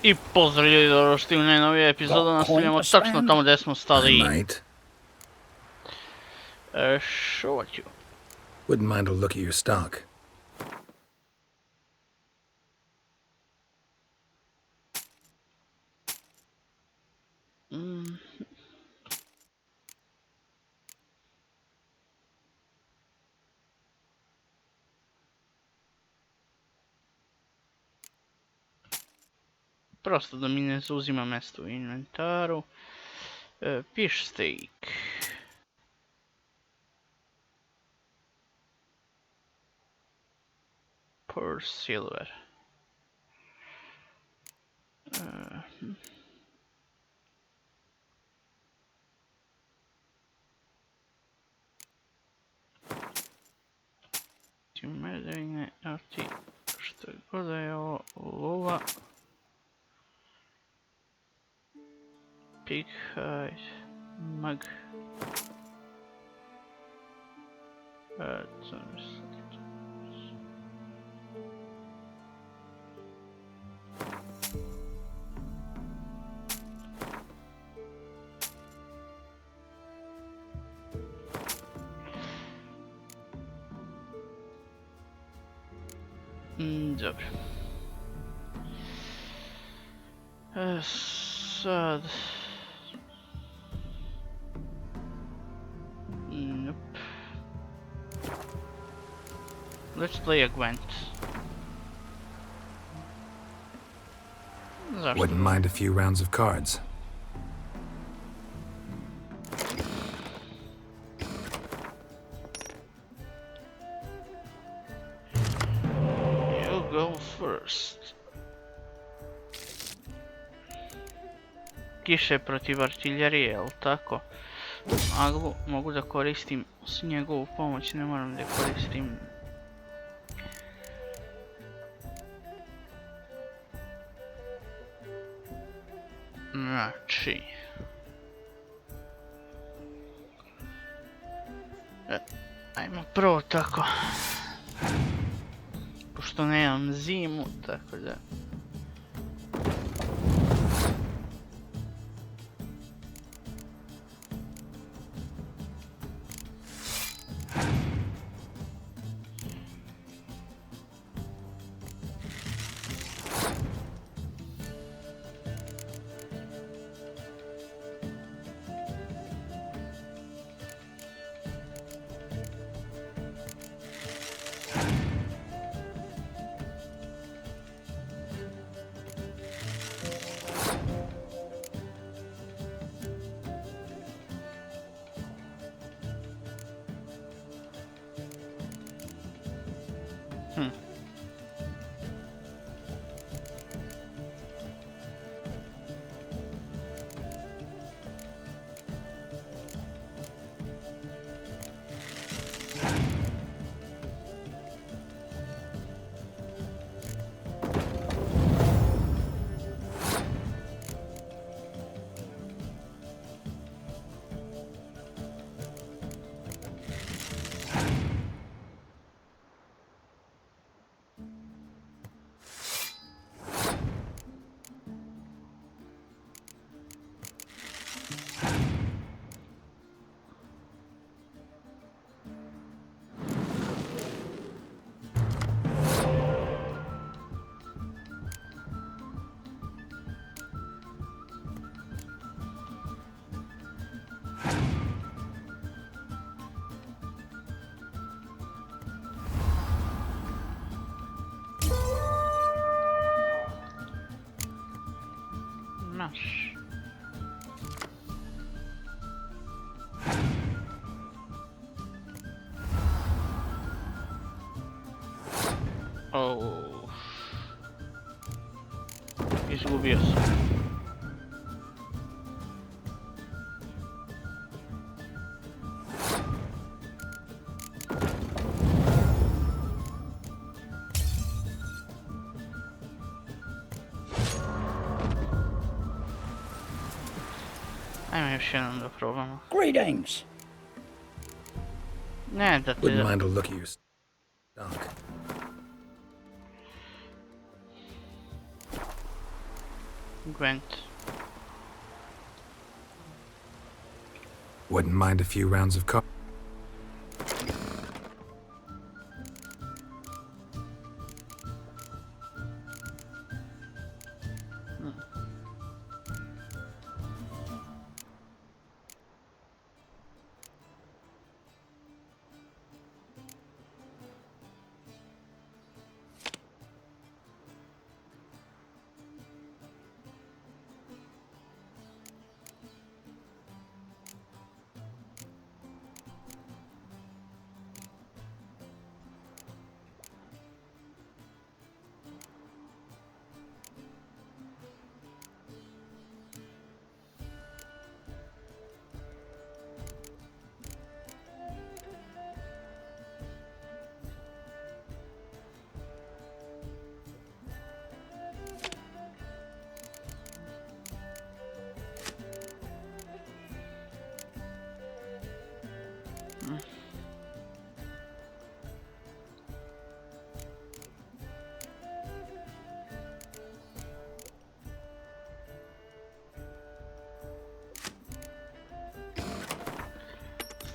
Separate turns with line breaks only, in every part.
I pozdrav ljudi, dobro što u najnovije epizode nastavljamo točno tamo gdje smo stali. Show you.
Wouldn't mind a look at your stock.
Prosto da mi ne zauzima mjesto u inventaru. Fish steak. Per silver. Ti medevine, a ti što god da je ovo lova. Pig hide, mag. Dobro. Sad... Nope. Let's play a Gwent.
Wouldn't mind a few rounds of cards.
You go first. Kiše protiv artiljerije, jel tako? Maglu mogu da koristim s njegovu pomoć, ne moram da koristim. Znači... Ajmo prvo tako. Pošto nemam zimu, tako da... Naš. Oh. Izgubio sam. Ajmo još jednom da probamo.
Greetings.
Ne, da te...
Wouldn't mind a look at your stock.
Gwent.
Wouldn't mind a few rounds of cards.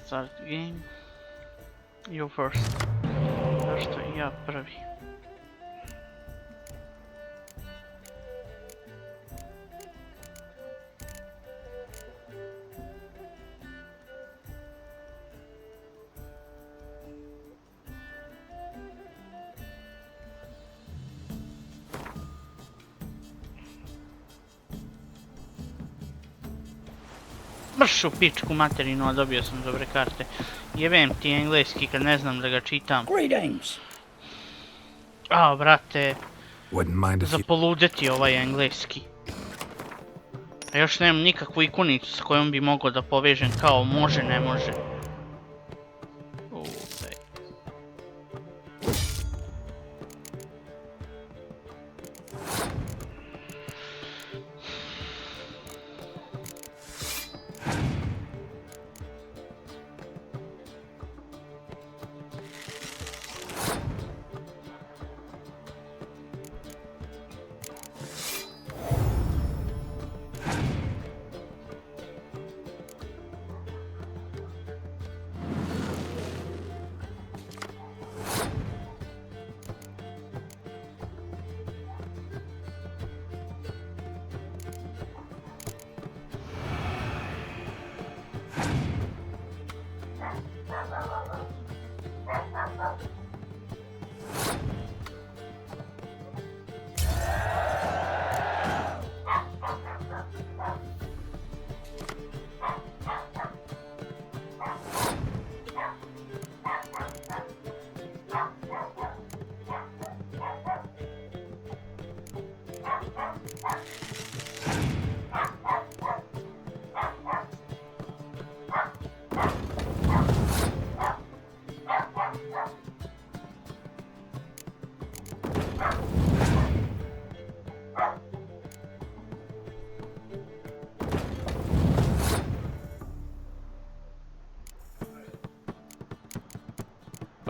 Start game. You first. Zašto ja prvi? Mrš u pičku materinu, a dobio sam dobre karte. Jebem ti engleski kad ne znam da ga čitam.
Greetings.
A, brate,
Wouldn't mind a few.
zapoludeti ovaj engleski. A još nemam nikakvu ikonicu s kojom bi mogao da povežem kao može, ne može.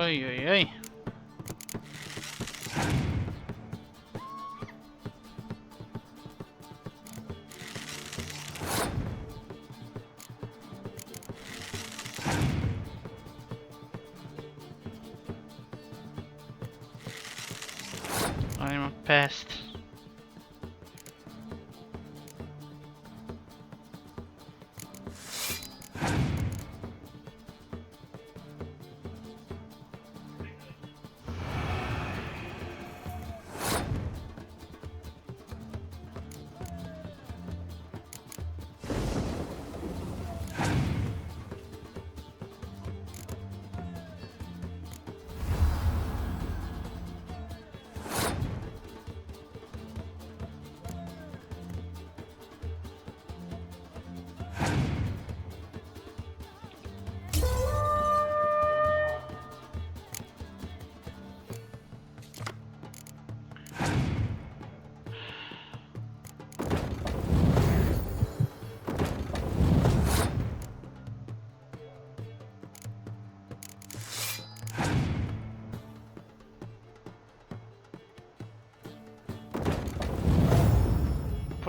Oj, oj, oj. Ajmo past.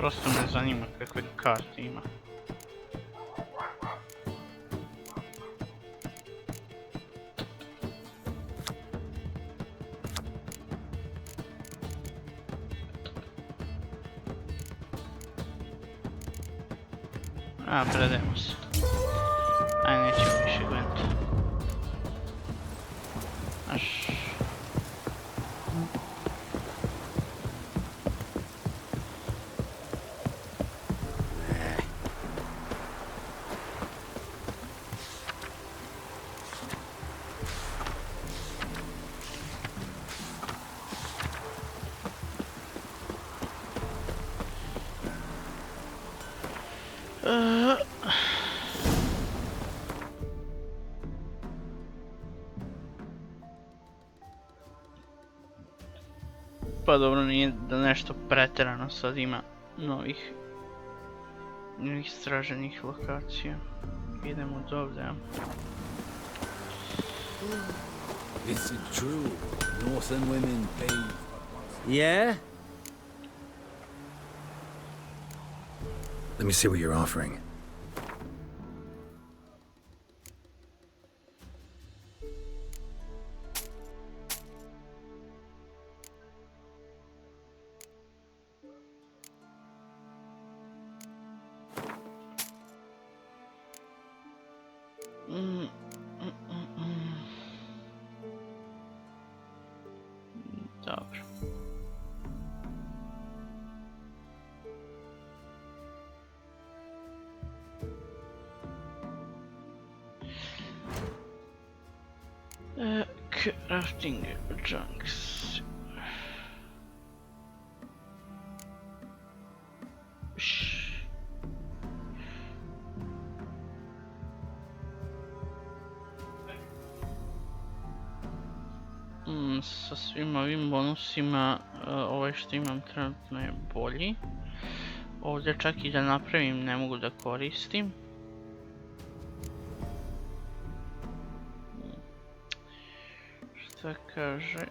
Prosto me zanima kakve karte ima. A, predajemo se. Aj, nećemo više gledati. Aš... Pa dobro, nije da nešto pretjerano sad ima novih istraženih lokacija. Idemo od ovdje.
Is it true? Northern women pay.
Yeah?
Let me see what you're offering.
Dobro. Crafting junks. Sa svim ovim bonusima, ovaj što imam trenutno je bolji. Ovdje čak i da napravim ne mogu da koristim. Šta kaže?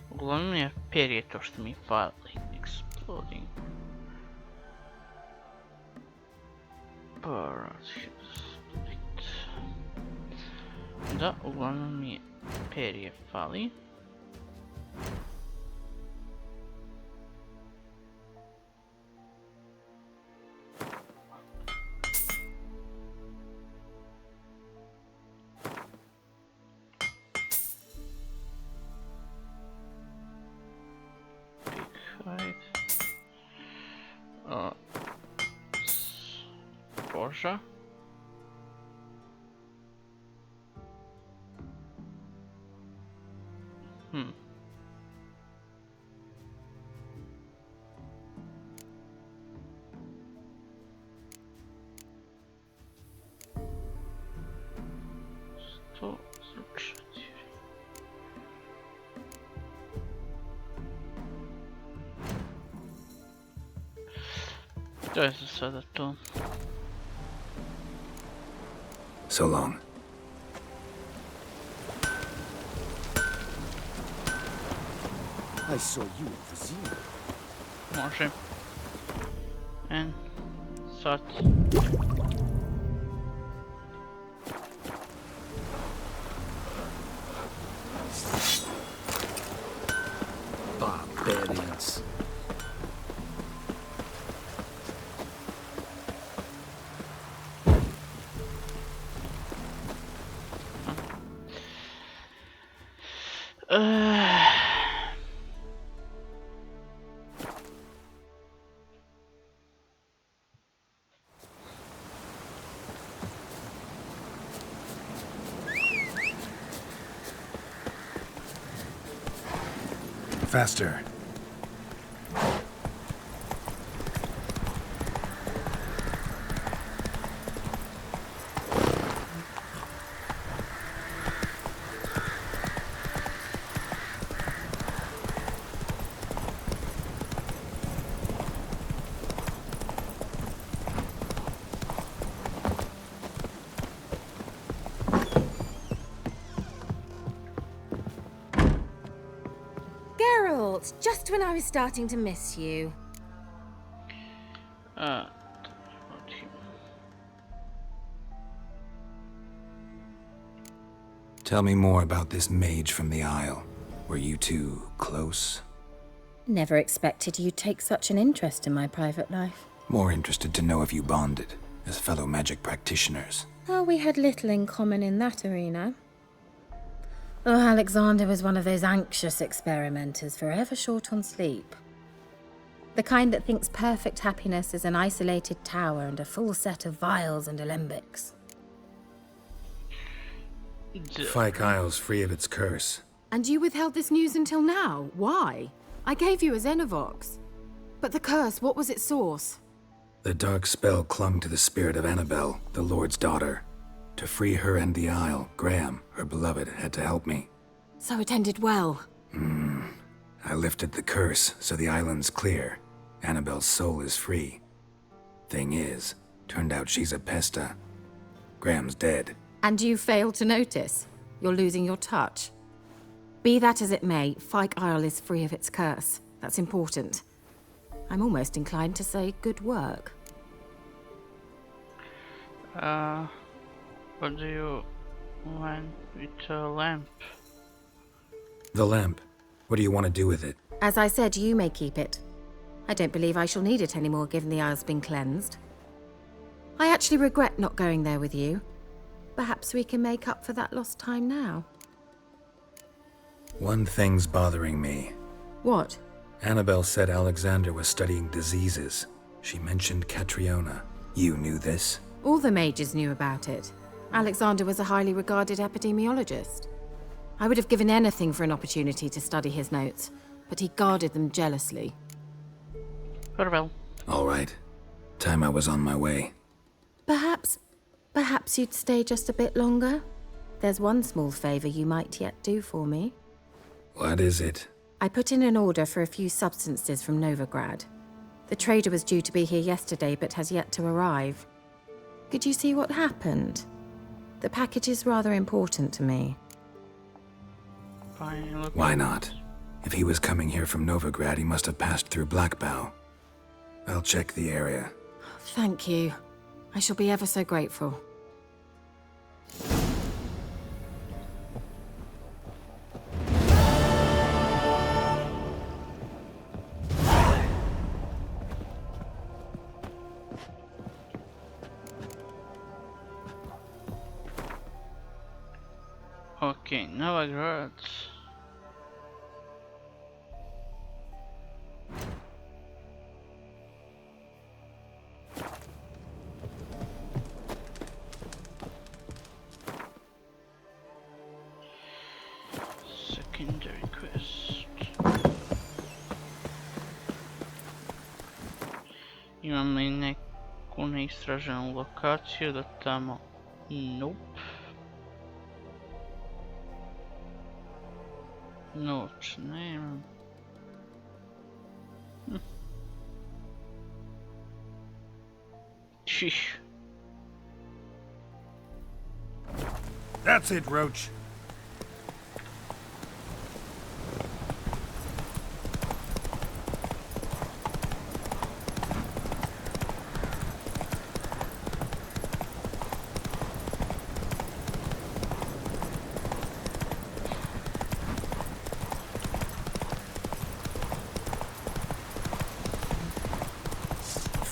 Uglavnom je perje to što mi fali. Exploding. Da, uglavnom mi je perje fali. Koža. Što zvučati? To je za sada to.
So long.
I saw you at the zoo.
Može. En. Sad.
Barbarians.
Faster.
Geralt, just when I was starting to miss you.
Tell me more about this mage from the Isle. Were you two close?
Never expected you'd take such an interest in my private life.
More interested to know if you bonded as fellow magic practitioners.
Oh, we had little in common in that arena. Oh, Alexander was one of those anxious experimenters, forever short on sleep. The kind that thinks perfect happiness is an isolated tower and a full set of vials and alembics.
Fyke Isle's free of its curse.
And you withheld this news until now? Why? I gave you a Xenovox. But the curse, what was its source?
The dark spell clung to the spirit of Annabelle, the Lord's daughter. To free her and the Isle, Graham, her beloved, had to help me.
So it ended well.
I lifted the curse, so the island's clear. Annabelle's soul is free. Thing is, turned out she's a pesta. Graham's dead.
And you failed to notice? You're losing your touch. Be that as it may, Fyke Isle is free of its curse. That's important. I'm almost inclined to say good work.
What do you want with a lamp?
The lamp. What do you want to do with it?
As I said, you may keep it. I don't believe I shall need it anymore, given the Isle's been cleansed. I actually regret not going there with you. Perhaps we can make up for that lost time now.
One thing's bothering me.
What?
Annabelle said Alexander was studying diseases. She mentioned Catriona. You knew this?
All the mages knew about it. Alexander was a highly regarded epidemiologist. I would have given anything for an opportunity to study his notes, but he guarded them jealously.
Farewell.
All right. Time I was on my way.
Perhaps you'd stay just a bit longer? There's one small favor you might yet do for me.
What is it?
I put in an order for a few substances from Novigrad. The trader was due to be here yesterday, but has yet to arrive. Could you see what happened? The package is rather important to me.
Fine, look.
Why not? If he was coming here from Novigrad, he must have passed through Blackbow. I'll check the area.
Thank you. I shall be ever so grateful.
Okay, now I got secondary quest. Imam li neku neistraženu lokaciju da tamo? Nope. Noć nemam. Čih.
That's it, Roach.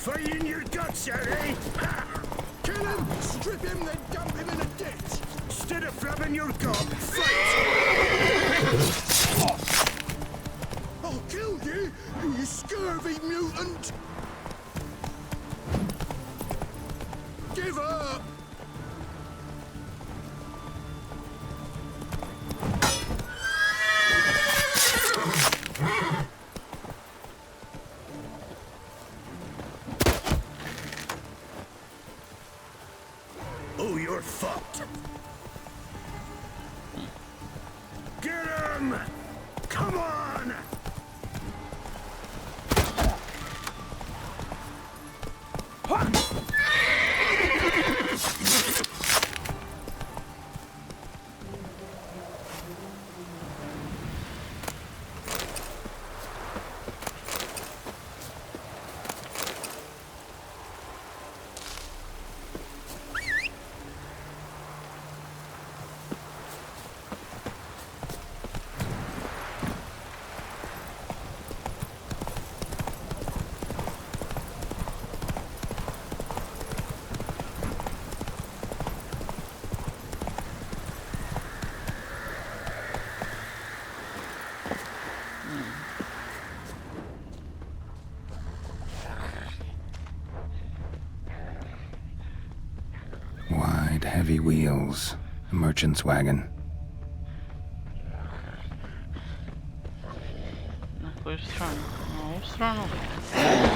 Fight in your guts, Harry! Kill him! Strip him, then dump him in a ditch! Instead of flapping your gob, fight! I'll kill you, you scurvy mutant! Give up! Oh, you're fucked. Get him! Come on!
wheels, a merchant's wagon.
Na koju stranu? Na ovu stranu?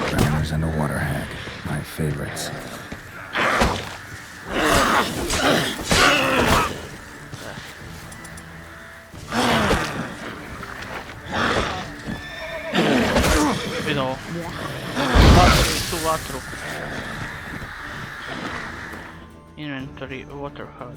Drowners and a water hag, my favorites.
Vidi ovo. Vatru, tu vatru. Inventory, water hug.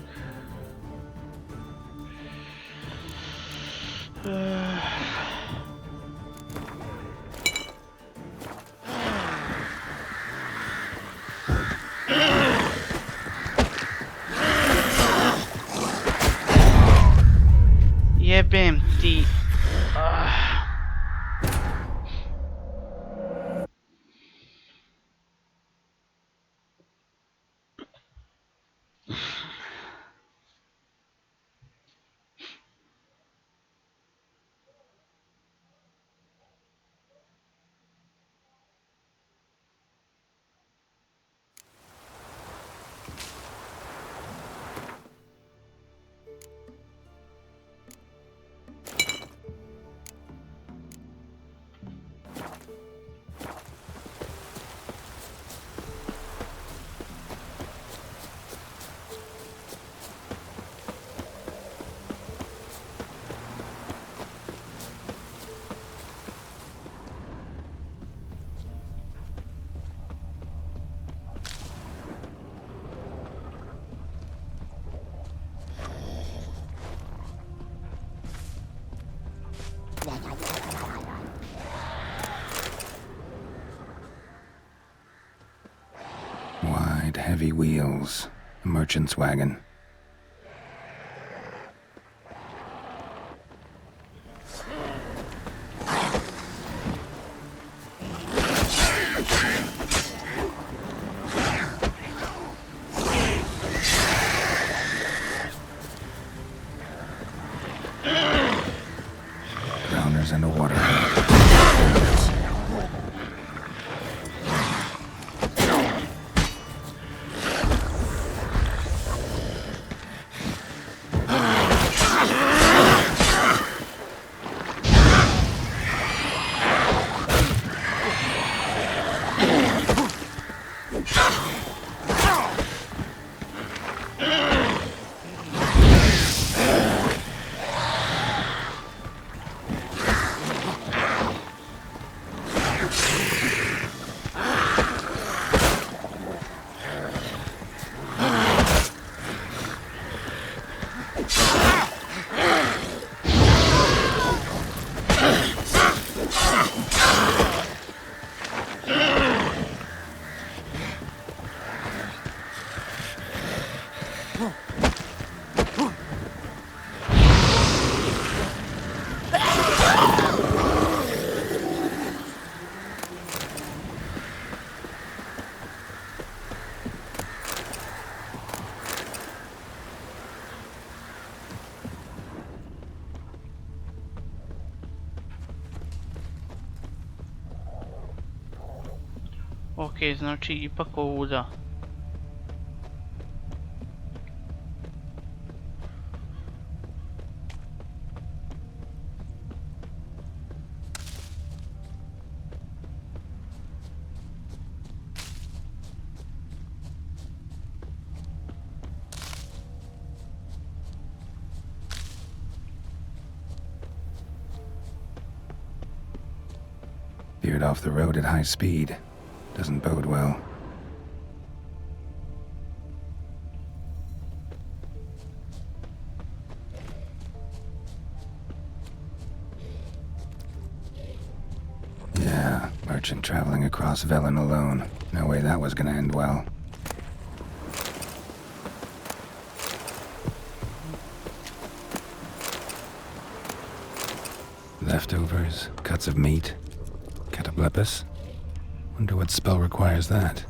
Jebem ti.
Wide, heavy wheels, a merchant's wagon. Drowners and a water hag.
Ok, znači ipak ovuda.
Veered off the road at high speed. Doesn't bode well. Yeah, merchant traveling across Velen alone. No way that was gonna end well. Leftovers, cuts of meat, cataplepis. Wonder what spell requires that.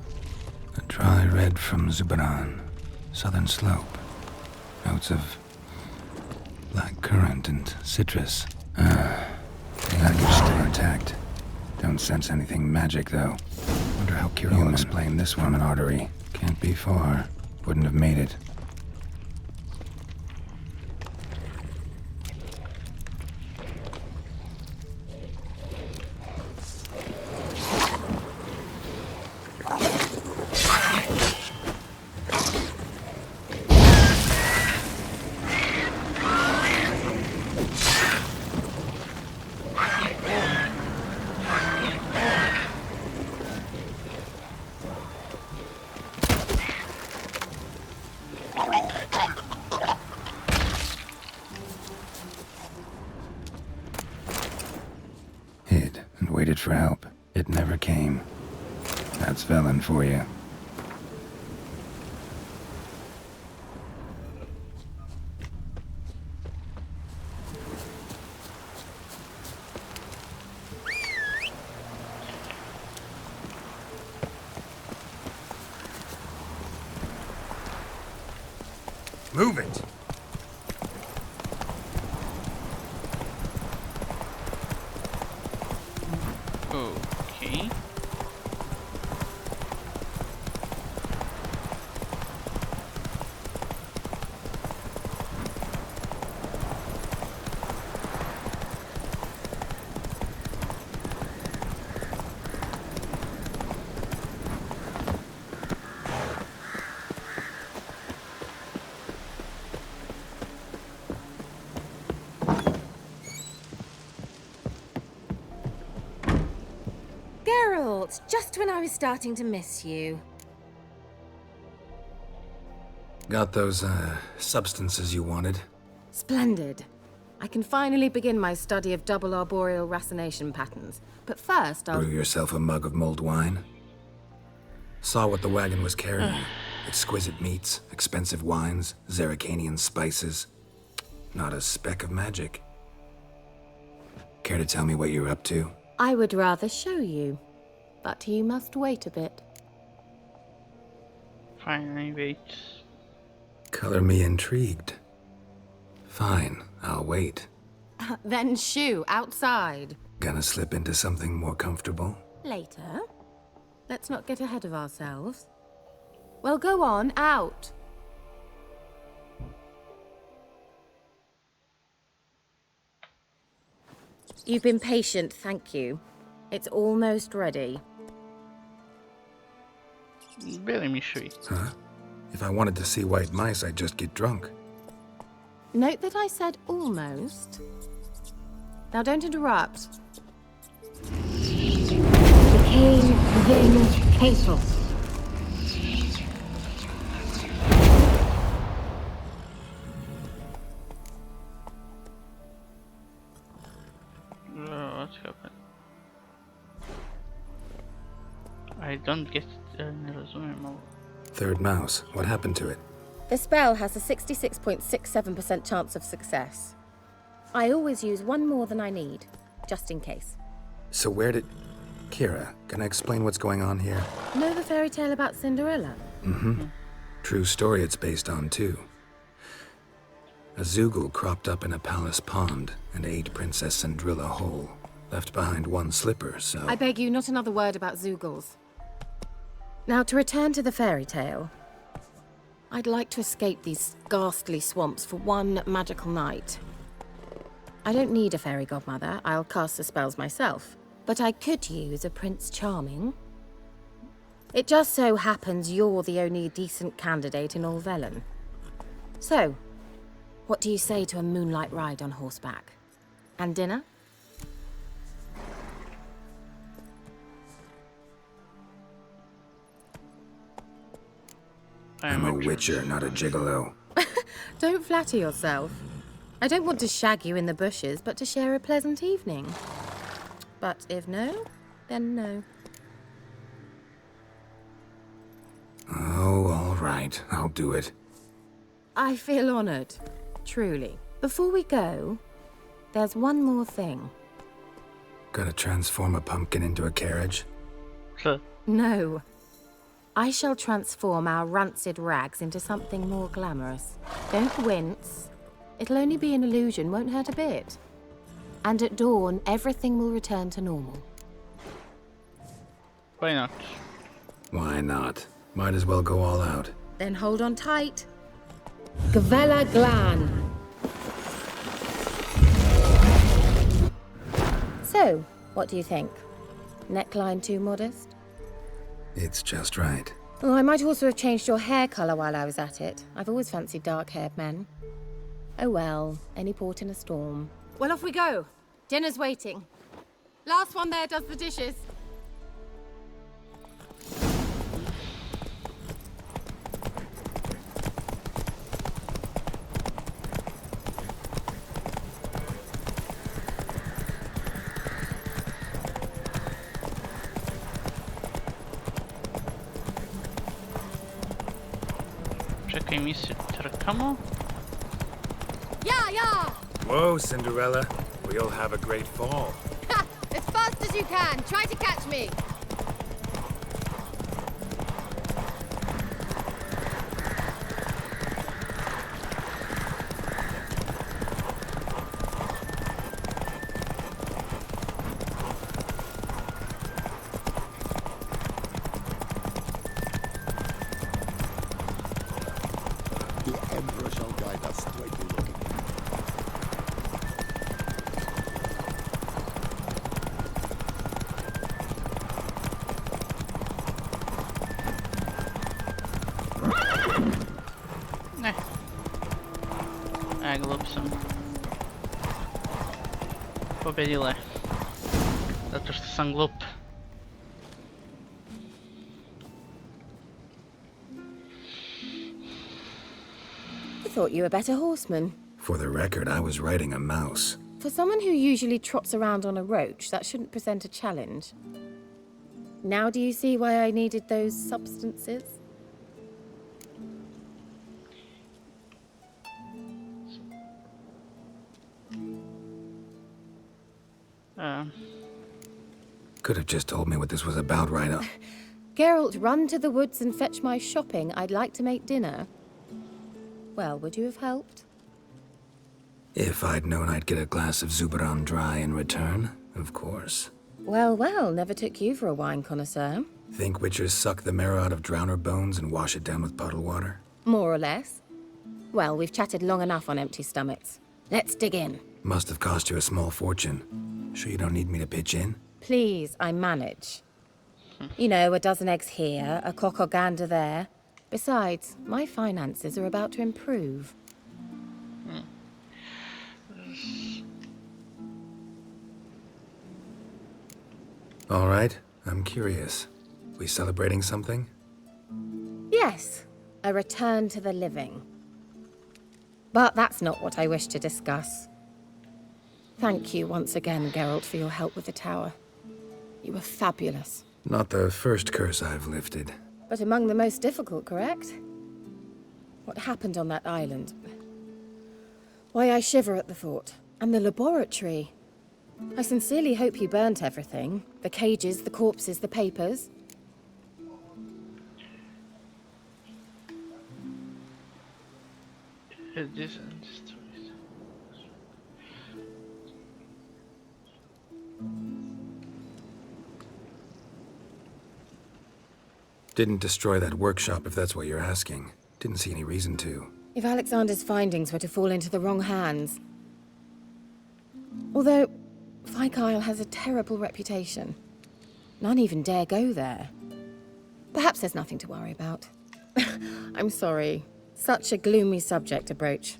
A dry red from Zubaran, southern slope. Notes of black currant and citrus. The items still intact. Don't sense anything magic though. Wonder how Kira will explain this one. An artery. Can't be far. Wouldn't have made it. waited for help. It never came. That's Velen for you.
Move it!
Okay.
Geralt, just when I was starting to miss you.
Got those, substances you wanted?
Splendid. I can finally begin my study of double arboreal racination patterns. But first, I'll...
Brew yourself a mug of mulled wine? Saw what the wagon was carrying. Exquisite meats, expensive wines, Zerrikanian spices. Not a speck of magic. Care to tell me what you're up to?
I would rather show you. But you must wait a bit.
Fine, I wait.
Color me intrigued. Fine, I'll wait.
Then shoo, outside.
Gonna slip into something more comfortable?
Later. Let's not get ahead of ourselves. Well, go on, out. You've been patient, thank you. It's almost ready.
Very me sweet.
Huh? If I wanted to see white mice, I'd just get drunk.
Note that I said almost. Now don't interrupt.
Became within castle.
What's happened? I don't get any razoren.
Third mouse. What happened to it?
The spell has a 66.67% chance of success. I always use one more than I need, just in case.
So where did... Kira, can I explain what's going on here?
Know the fairy tale about Cinderella?
Mm-hmm. True story it's based on, too. A Zoogle cropped up in a palace pond and ate Princess Cindrilla whole. Left behind one slipper, so...
I beg you, not another word about Zoogles. Now, to return to the fairy tale. I'd like to escape these ghastly swamps for one magical night. I don't need a fairy godmother, I'll cast the spells myself. But I could use a Prince Charming. It just so happens you're the only decent candidate in all Velen. So, what do you say to a moonlight ride on horseback? And dinner?
I'm a witcher, not a gigolo.
Don't flatter yourself. I don't want to shag you in the bushes, but to share a pleasant evening. But if no, then no.
Oh, all right. I'll do it.
I feel honored. Truly. Before we go, there's one more thing.
Gotta transform a pumpkin into a carriage?
No. I shall transform our rancid rags into something more glamorous. Don't wince. It'll only be an illusion, won't hurt a bit. And at dawn, everything will return to normal.
Why not?
Why not? Might as well go all out.
Then hold on tight.
Gavella Glan.
So, what do you think? Neckline too modest?
It's just right.
Oh, I might also have changed your hair colour while I was at it. I've always fancied dark-haired men. Oh well, any port in a storm. Well, off we go. Dinner's waiting. Last one there does the dishes.
Okej, mi se trkamo.
Yeah!
Whoa, Cinderella. We'll have a great fall.
Ha! As fast as you can. Try to catch me.
The Emperor shall guide us straightly looking.
Ne. Glup sam. Pobedila je. Zato što sam glup.
I thought you were a better horseman.
For the record, I was riding a mouse.
For someone who usually trots around on a roach, that shouldn't present a challenge. Now do you see why I needed those substances?
Could have just told me what this was about right up.
Geralt, run to the woods and fetch my shopping. I'd like to make dinner. Well, would you have helped?
If I'd known I'd get a glass of Zubaran dry in return, of course.
Well, never took you for a wine connoisseur.
Think witchers suck the marrow out of drowner bones and wash it down with puddle water?
More or less. Well, we've chatted long enough on empty stomachs. Let's dig in.
Must have cost you a small fortune. Sure you don't need me to pitch in?
Please, I manage. You know, a dozen eggs here, a cock or gander there. Besides, my finances are about to improve.
All right, I'm curious. We celebrating something?
Yes, a return to the living. But that's not what I wish to discuss. Thank you once again, Geralt, for your help with the tower. You were fabulous.
Not the first curse I've lifted.
But among the most difficult, correct? What happened on that island? Why, I shiver at the thought. And the laboratory. I sincerely hope you burnt everything. The cages, the corpses, the papers.
It isn't destroyed.
Didn't destroy that workshop if that's what you're asking. Didn't see any reason to.
If Alexander's findings were to fall into the wrong hands. Although, Fyke Isle has a terrible reputation. None even dare go there. Perhaps there's nothing to worry about. I'm sorry. Such a gloomy subject to broach.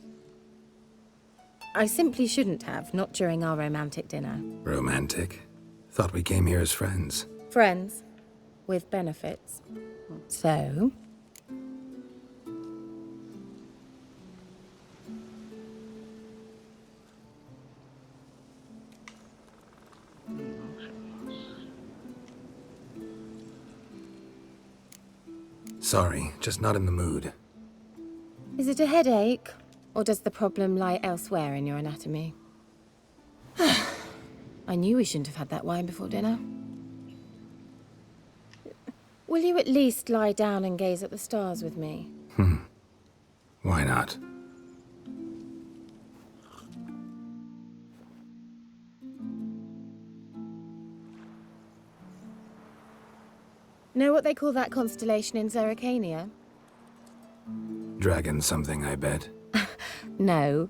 I simply shouldn't have, not during our romantic dinner.
Romantic? Thought we came here as friends.
Friends. With benefits. So...
Sorry, just not in the mood.
Is it a headache? Or does the problem lie elsewhere in your anatomy? I knew we shouldn't have had that wine before dinner. Will you at least lie down and gaze at the stars with me?
Why not?
Know what they call that constellation in Zerrikania?
Dragon something, I bet.
No,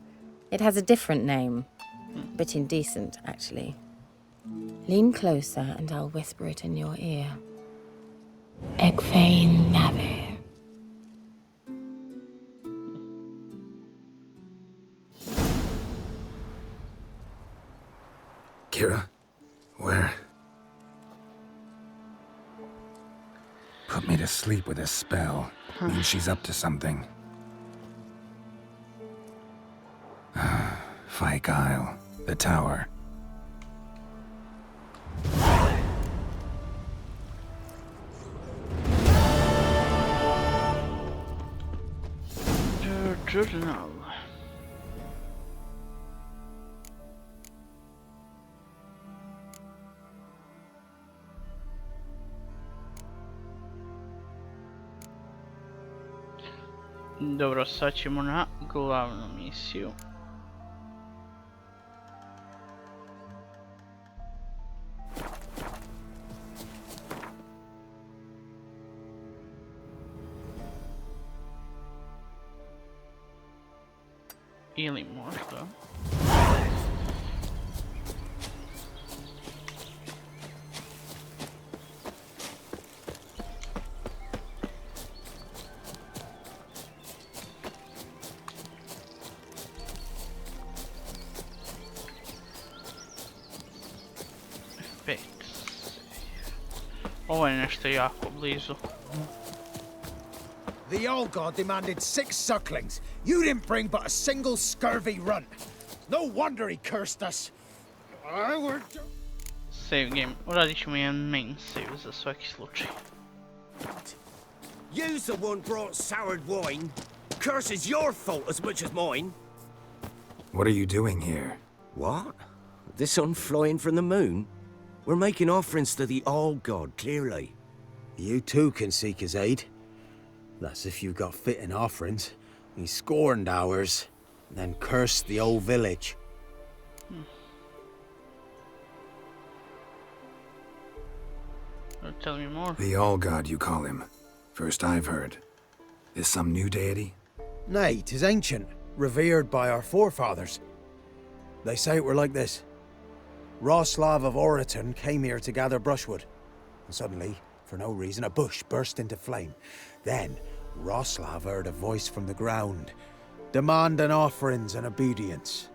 it has a different name. Bit indecent, actually. Lean closer and I'll whisper it in your ear. Egfain Nave.
Kira? Where? Put me to sleep with a spell. Means she's up to something. Fyke Isle. The tower.
Journal. Dobro, sad ćemo na glavnu misiju. Ili možda... Ovo je nešto jako blizu.
The old god demanded 6 sucklings. You didn't bring but a single scurvy runt. No wonder he cursed us.
Save game. Uradit ćemo jedan main save za svaki slučaj.
You's the one brought soured wine. Curse is your fault as much as mine.
What are you doing here?
What? The sun flying from the moon? We're making offerings to the All-God, clearly.
You too can seek his aid. That's if you've got fitting offerings. He scorned ours, then cursed the old village.
Tell me more.
The All-God, you call him. First I've heard. Is some new deity?
Nay, 'tis ancient, revered by our forefathers. They say it were like this. Roslav of Oraton came here to gather brushwood. And suddenly, for no reason, a bush burst into flame. Then, Roslav heard a voice from the ground, demanding offerings and obedience.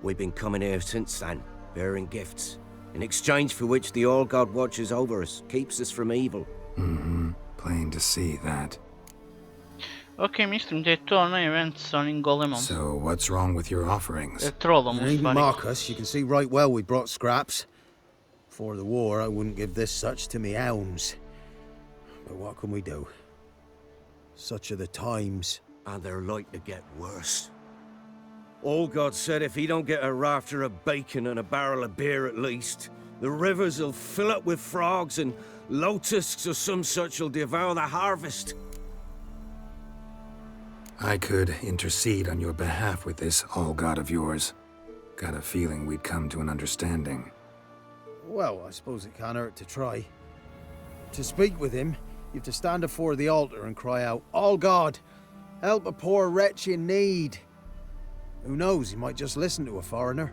We've been coming here since then, bearing gifts, in exchange for which the All-God watches over us, keeps us from evil.
Mm-hmm. Plain to see that.
Ok, mislim da je to onaj event sa onim golemom.
So, what's wrong with your offerings?
Trolom u
Needn't
stvari.
mock us, you can see right well we brought scraps. Before the war, I wouldn't give this such to me hounds. But what can we do? Such are the times.
And they're like to get worse. All-God said if he don't get a rafter of bacon and a barrel of beer at least, the rivers will fill up with frogs and locusts or some such will devour the harvest.
I could intercede on your behalf with this All-God of yours. Got a feeling we'd come to an understanding.
Well, I suppose it can't hurt to try. To speak with him, you have to stand before the altar and cry out, "All God, help a poor wretch in need." Who knows, he might just listen to a foreigner.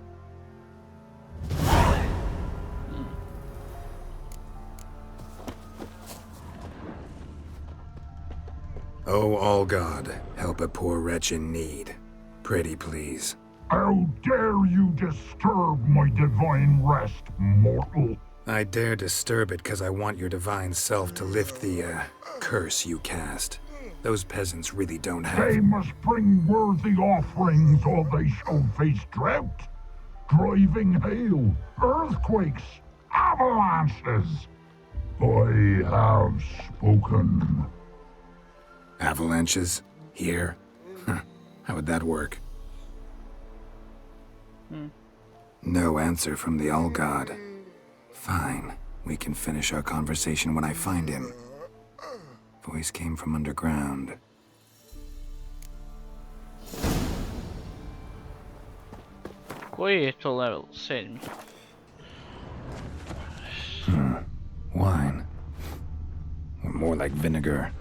Oh, All-God, help a poor wretch in need. Pretty please.
How dare you disturb my divine rest, mortal?
I dare disturb it because I want your divine self to lift the, curse you cast. Those peasants really don't have...
They must bring worthy offerings or they shall face drought, driving hail, earthquakes, avalanches. I have spoken.
Avalanches? Here? Huh. How would that work? No answer from the All-God. Fine. We can finish our conversation when I find him. Voice came from underground.
Koji je to level? 7.
Wine. Or more like vinegar.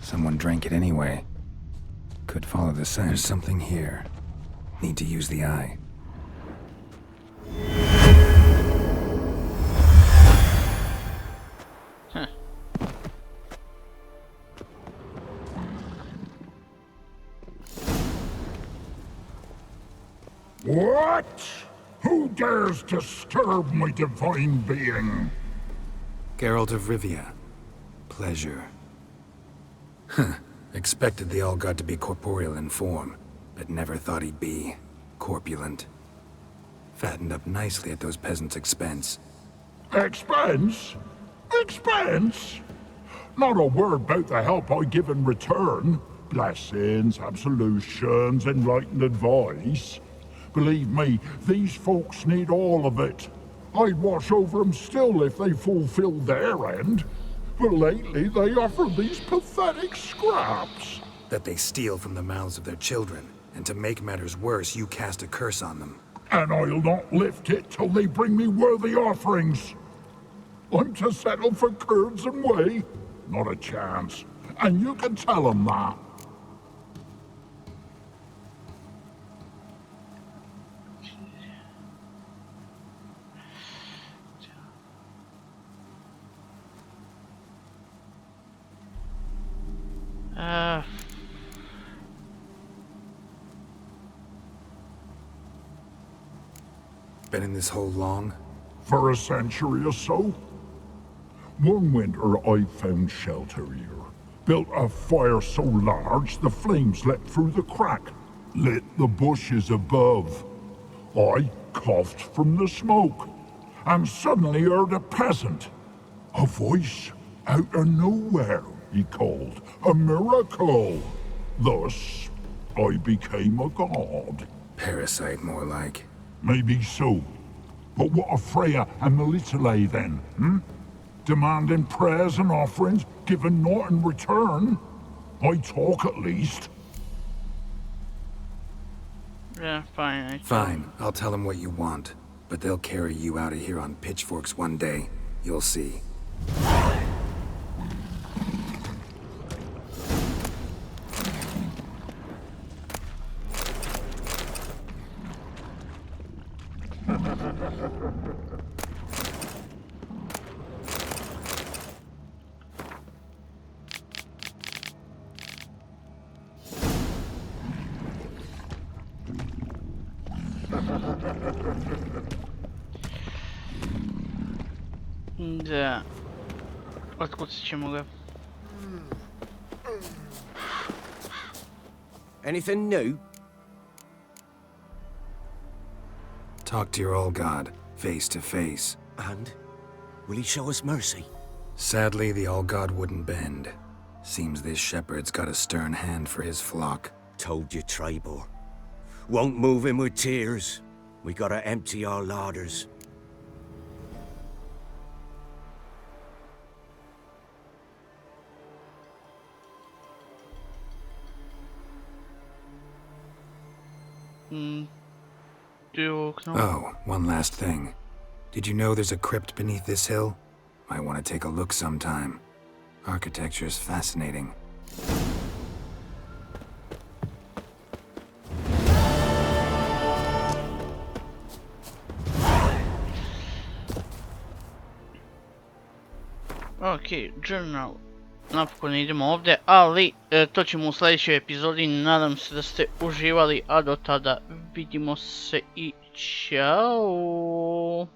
Someone drank it anyway. Could follow the scent. There's something here. Need to use the eye.
What? Who dares disturb my divine being?
Geralt of Rivije. Pleasure. Huh. Expected the All-God to be corporeal in form, but never thought he'd be corpulent. Fattened up nicely at those peasants' expense.
Expense? Expense? Not a word about the help I give in return. Blessings, absolutions, enlightened advice. Believe me, these folks need all of it. I'd watch over them still if they fulfilled their end. But lately they offer these pathetic scraps.
That they steal from the mouths of their children, and to make matters worse, you cast a curse on them.
And I'll not lift it till they bring me worthy offerings. I'm to settle for curds and whey? Not a chance. And you can tell them that.
Been in this hole long?
For a century or so. One winter I found shelter here. Built a fire so large the flames leapt through the crack, lit the bushes above. I coughed from the smoke, and suddenly heard a peasant. A voice out of nowhere, he called. A miracle. Thus, I became a god.
Parasite, more like.
Maybe so. But what of Freya and Melitele then, Demanding prayers and offerings, given naught in return? I talk at least.
Yeah, fine.
Fine, I'll tell them what you want. But they'll carry you out of here on pitchforks one day. You'll see.
Da. Otkucit ćemo ga.
Anything new?
Talk to your old god, face to face.
And? Will he show us mercy?
Sadly, the old god wouldn't bend. Seems this shepherd's got a stern hand for his flock.
Told you, Trebor. Won't move him with tears. We gotta empty our larders.
Oh, one last thing. Did you know there's a crypt beneath this hill? Might want to take a look sometime. Architecture's fascinating.
Ok, journal. Napokon idemo ovdje, ali to ćemo u sljedećoj epizodi. Nadam se da ste uživali, a do tada vidimo se i čao.